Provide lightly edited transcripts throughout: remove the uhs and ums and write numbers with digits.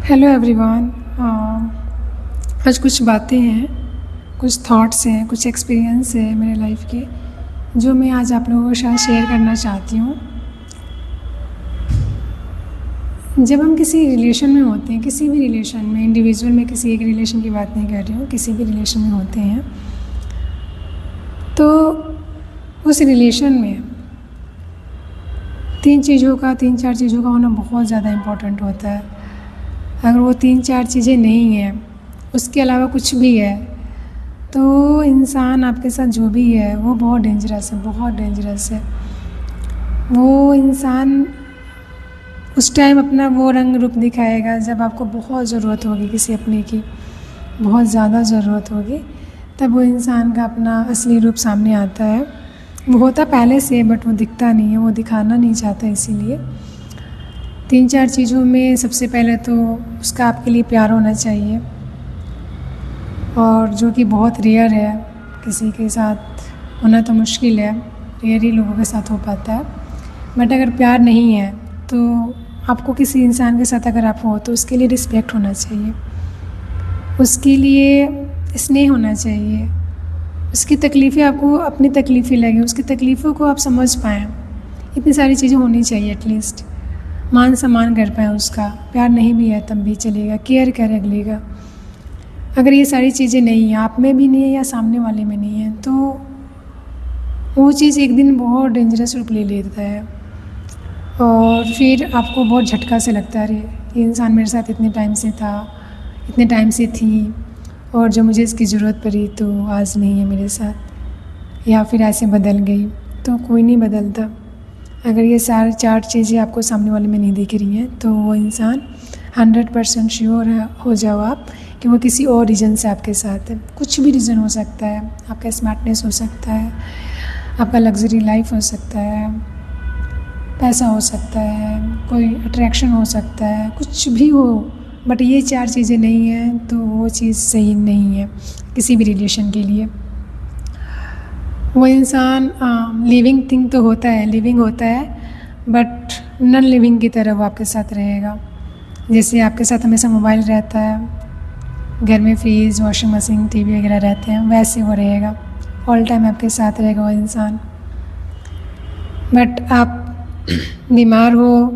Hello everyone. आज कुछ बातें हैं, कुछ थॉट्स हैं, कुछ एक्सपीरियंस है मेरे लाइफ के जो मैं आज आप लोगों के साथ शेयर करना चाहती हूँ। जब हम किसी रिलेशन में होते हैं, किसी भी रिलेशन में, इंडिविजुअल में किसी एक रिलेशन की बात नहीं कर रही हूँ, किसी भी रिलेशन में होते हैं तो उस रिलेशन में तीन चार चीज़ों का होना बहुत ज़्यादा इम्पोर्टेंट होता है। अगर वो 3-4 चीज़ें नहीं हैं, उसके अलावा कुछ भी है, तो इंसान आपके साथ जो भी है वो बहुत डेंजरस है, बहुत डेंजरस है। वो इंसान उस टाइम अपना वो रंग रूप दिखाएगा जब आपको बहुत ज़रूरत होगी किसी अपने की, बहुत ज़्यादा ज़रूरत होगी, तब वो इंसान का अपना असली रूप सामने आता है। वो होता पहले से बट वो दिखता नहीं है, वो दिखाना नहीं चाहता। इसीलिए 3-4 चीज़ों में सबसे पहले तो उसका आपके लिए प्यार होना चाहिए, और जो कि बहुत रेयर है, किसी के साथ होना तो मुश्किल है, रेयर ही लोगों के साथ हो पाता है। बट अगर प्यार नहीं है तो आपको किसी इंसान के साथ अगर आप हो तो उसके लिए रिस्पेक्ट होना चाहिए, उसके लिए स्नेह होना चाहिए, उसकी तकलीफ़ें आपको अपनी तकलीफ़ें लगें, उसकी तकलीफ़ों को आप समझ पाएँ। इतनी सारी चीज़ें होनी चाहिए। एटलीस्ट मान सम्मान कर पाएँ उसका। प्यार नहीं भी है तब भी चलेगा, केयर करे अगले का। अगर ये सारी चीज़ें नहीं हैं, आप में भी नहीं है या सामने वाले में नहीं है, तो वो चीज़ एक दिन बहुत डेंजरस रूप ले लेता है और फिर आपको बहुत झटका से लगता है, अरे ये इंसान मेरे साथ इतने टाइम से था, इतने टाइम से थी, और जब मुझे इसकी ज़रूरत पड़ी तो आज नहीं है मेरे साथ, या फिर ऐसे बदल गई। तो कोई नहीं बदलता। अगर ये सारी 4 चीज़ें आपको सामने वाले में नहीं दिख रही हैं तो वो इंसान 100% श्योर हो जाओ आप कि वो किसी और रीज़न से आपके साथ है। कुछ भी रीज़न हो सकता है, आपका स्मार्टनेस हो सकता है, आपका लग्जरी लाइफ हो सकता है, पैसा हो सकता है, कोई अट्रैक्शन हो सकता है, कुछ भी हो, बट ये 4 चीज़ें नहीं हैं तो वो चीज़ सही नहीं है किसी भी रिलेशन के लिए। वो इंसान लिविंग थिंग तो होता है, लिविंग होता है, बट नॉन लिविंग की तरह वो आपके साथ रहेगा। जैसे आपके साथ हमेशा मोबाइल रहता है, घर में फ्रिज, वॉशिंग मशीन, टीवी वगैरह रहते हैं, वैसे वो रहेगा, ऑल टाइम आपके साथ रहेगा वो इंसान। बट आप बीमार हो,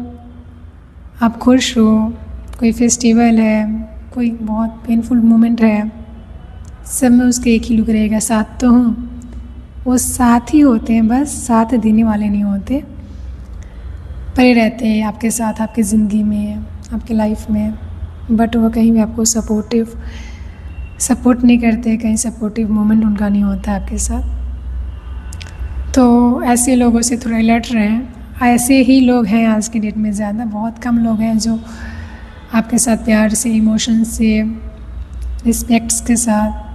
आप खुश हो, कोई फेस्टिवल है, कोई बहुत पेनफुल मोमेंट है, सब में उसके एक ही लुक रहेगा, साथ तो हूँ। वो साथ ही होते हैं, बस साथ देने वाले नहीं होते, पड़े रहते हैं आपके साथ, आपकी ज़िंदगी में, आपकी लाइफ में, बट वो कहीं भी आपको सपोर्ट नहीं करते, कहीं सपोर्टिव मोमेंट उनका नहीं होता आपके साथ। तो ऐसे लोगों से थोड़ा अलर्ट रहें। ऐसे ही लोग हैं आज की डेट में ज़्यादा, बहुत कम लोग हैं जो आपके साथ प्यार से, इमोशन से, रिस्पेक्ट्स के साथ,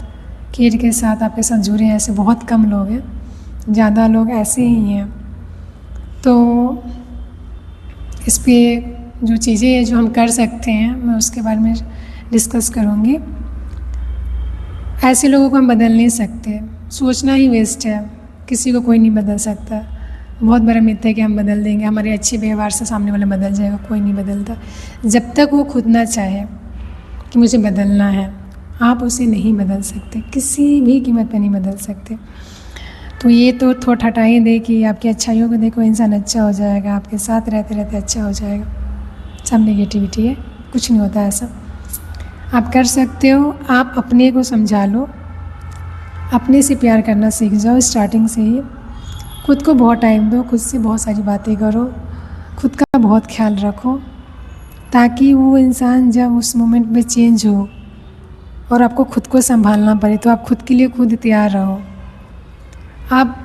केयर के साथ आपके साथ जुड़े हैं। ऐसे बहुत कम लोग हैं, ज़्यादा लोग ऐसे ही हैं। तो इस पे जो चीज़ें हैं जो हम कर सकते हैं, मैं उसके बारे में डिस्कस करूँगी। ऐसे लोगों को हम बदल नहीं सकते, सोचना ही वेस्ट है, किसी को कोई नहीं बदल सकता। बहुत बड़ा मिथ है कि हम बदल देंगे, हमारे अच्छे व्यवहार से सामने वाला बदल जाएगा। कोई नहीं बदलता। जब तक वो खुद ना चाहे कि मुझे बदलना है, आप उसे नहीं बदल सकते, किसी भी कीमत पे नहीं बदल सकते। तो ये तो थोट हटा ही दे कि आपकी अच्छाइयों को देखो, इंसान अच्छा हो जाएगा, आपके साथ रहते रहते अच्छा हो जाएगा। सब नेगेटिविटी है, कुछ नहीं होता ऐसा। आप कर सकते हो, आप अपने को समझा लो, अपने से प्यार करना सीख जाओ स्टार्टिंग से ही। खुद को बहुत टाइम दो, खुद से बहुत सारी बातें करो, खुद का बहुत ख्याल रखो, ताकि वो इंसान जब उस मोमेंट में चेंज हो और आपको खुद को संभालना पड़े तो आप खुद के लिए खुद तैयार रहो। आप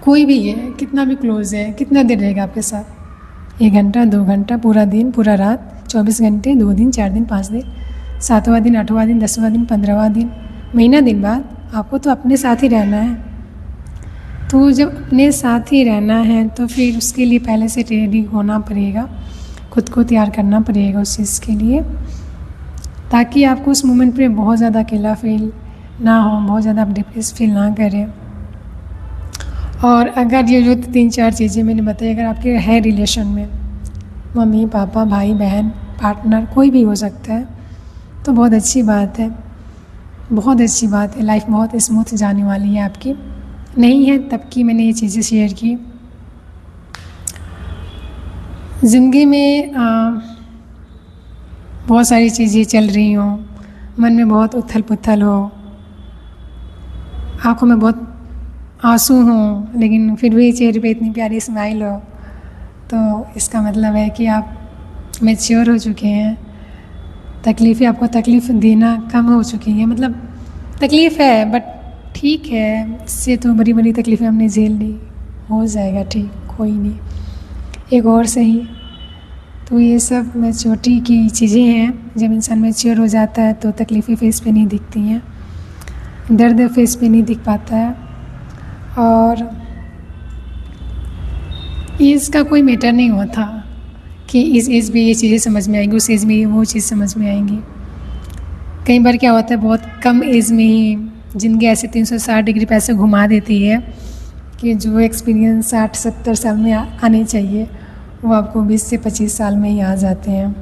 कोई भी है, कितना भी क्लोज़ है, कितना देर रहेगा आपके साथ, 1 घंटा, 2 घंटा, पूरा दिन, पूरा रात, 24 घंटे, 2 दिन, 4 दिन, 5 दिन, 7वां दिन, 8वां दिन, 10वां दिन, 15वां दिन, महीना दिन बाद, आपको तो अपने साथ ही रहना है। तो जब अपने साथ ही रहना है तो फिर उसके लिए पहले से रेडी होना पड़ेगा, खुद को तैयार करना पड़ेगा उस चीज़ के लिए, ताकि आपको उस मोमेंट पे बहुत ज़्यादा अकेला फील ना हो, बहुत ज़्यादा आप डिप्रेस फील ना करें। और अगर ये जो 3-4 चीज़ें मैंने बताई, अगर आपके है रिलेशन में, मम्मी पापा, भाई बहन, पार्टनर कोई भी हो सकता है, तो बहुत अच्छी बात है, बहुत अच्छी बात है। लाइफ बहुत स्मूथ जाने वाली है आपकी। नहीं है तब की मैंने ये चीज़ें शेयर की। ज़िंदगी में बहुत सारी चीज़ें चल रही हों, मन में बहुत उथल पुथल हो, आँखों में बहुत आंसू हों, लेकिन फिर भी चेहरे पे इतनी प्यारी स्माइल हो, तो इसका मतलब है कि आप मैच्योर हो चुके हैं। तकलीफ़ें आपको तकलीफ़ देना कम हो चुकी हैं। मतलब तकलीफ़ है बट ठीक है, इससे तो बड़ी बड़ी तकलीफ़ें हमने झेल ली, हो जाएगा ठीक, कोई नहीं, एक और सही। तो ये सब मैच्योरिटी की चीज़ें हैं। जब इंसान मैच्योर हो जाता है तो तकलीफ़ें फेस पे नहीं दिखती हैं, दर्द फेस पे नहीं दिख पाता है, और एज का कोई मैटर नहीं होता कि इस एज में ये चीज़ें समझ में आएंगी, उस एज में वो चीज़ समझ में आएंगी। कई बार क्या होता है, बहुत कम एज में ही ज़िंदगी ऐसे 360 डिग्री पे ऐसे घुमा देती है कि जो एक्सपीरियंस 60-70 साल में आने चाहिए वो आपको 20 से 25 साल में ही आ जाते हैं।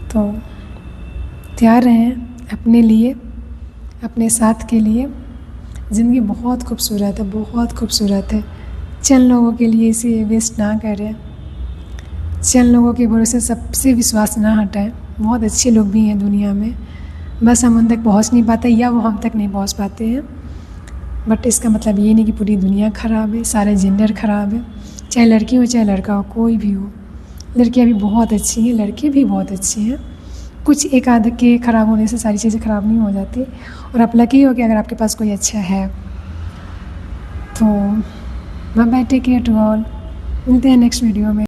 तो तैयार रहें अपने लिए, अपने साथ के लिए। ज़िंदगी बहुत खूबसूरत है, बहुत खूबसूरत है। चंद लोगों के लिए इसे वेस्ट ना करें, चंद लोगों के भरोसे सबसे विश्वास ना हटाएं। बहुत अच्छे लोग भी हैं दुनिया में, बस हम उन तक पहुंच नहीं पाते या वो हम तक नहीं पहुंच पाते हैं। बट इसका मतलब ये नहीं कि पूरी दुनिया ख़राब है, सारे जेंडर ख़राब है, चाहे लड़की हो चाहे लड़का हो, कोई भी हो। लड़कियां भी बहुत अच्छी हैं, लड़के भी बहुत अच्छे हैं। कुछ एक आध के ख़राब होने से सारी चीज़ें ख़राब नहीं हो जाती, और आप लकी हो कि अगर आपके पास कोई अच्छा है। तो bye bye, take care to all, मिलते हैं नेक्स्ट वीडियो में।